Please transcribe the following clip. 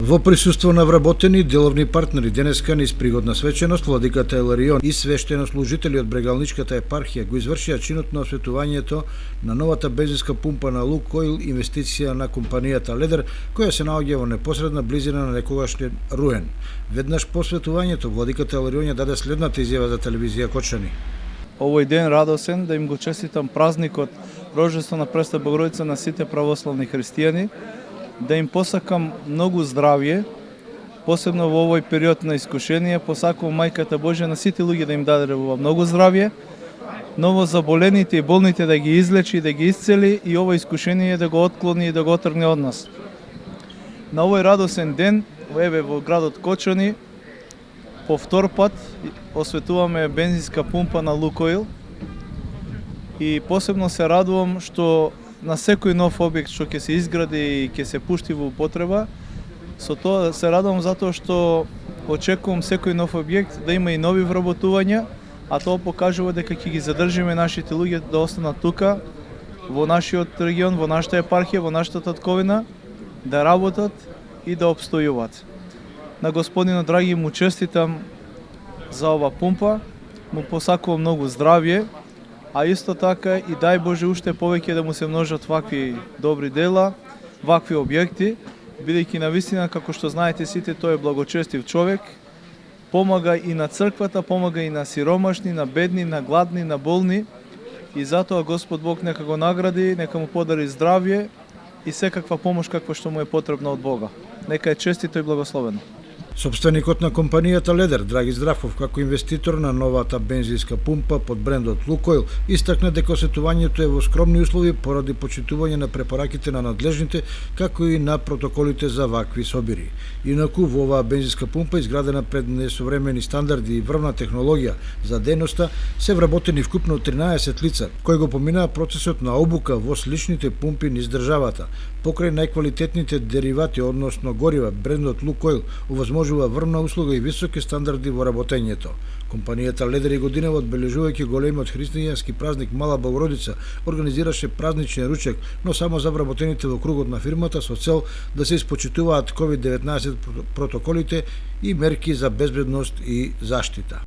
Во присуство на вработени деловни партнери денеска низ пригодна свеченост, владиката Еларион и свештенослужители од Брегалничката епархија го извршија чинот на осветувањето на новата бензинска пумпа на Лукойл, инвестиција на компанијата Ледер, која се наоѓа во непосредна близина на некогашниот Руен. Веднаш по осветувањето, владиката Еларион ја даде следната изјава за телевизија Кочани. Овој ден радосен да им го честитам празникот Рождество на Пресвета Богородица на сите православни христијани, да им посакам многу здравје, посебно во овој период на искушение, посакувам Мајката Божја на сите луѓе да им даде многу здравје, ново заболените и болните да ги излечи, да ги исцели и ова искушение да го отклони и да го отргне од нас. На овој радосен ден, во градот Кочани, по втор пат осветуваме бензинска пумпа на Лукойл и посебно се радувам што на секој нов објект што ќе се изгради и ќе се пушти во употреба, со тоа се радувам затоа што очекувам секој нов објект да има и нови вработувања, а тоа покажува дека ќе ги задржиме нашите луѓе да останат тука, во нашиот регион, во нашата епархија, во нашата татковина, да работат и да обстојуваат. На господинот драги му честитам за ова пумпа, му посакувам многу здравје, а исто така и дај Боже уште повеќе да му се множат вакви добри дела, вакви објекти, бидејќи навистина, како што знаете сите, тој е благочестив човек, помага и на црквата, помага и на сиромашни, на бедни, на гладни, на болни, и затоа Господ Бог нека го награди, нека му подари здравје и секаква помош каква што му е потребна од Бога. Нека е честито и благословено. Собственикот на компанијата Ледер, Драги Здравков, како инвеститор на новата бензинска пумпа под брендот Лукойл, истакна дека осветувањето е во скромни услови поради почитување на препораките на надлежните, како и на протоколите за вакви собири. Инаку, во оваа бензинска пумпа, изградена пред несовремени стандарди и врвна технологија за дејноста, се вработени вкупно 13 лица, кои го поминаа процесот на обука во сличните пумпи низ државата. Покрај најквалитетните деривати, односно горива, брендот Лукойл овозможува врвна услуга и високи стандарди во работењето. Компанијата Ледер и годинава, одбележувајќи големиот христијански празник Мала Богородица, организираше празничен ручек, но само за вработените во кругот на фирмата со цел да се испочитуваат COVID-19 протоколите и мерки за безбедност и заштита.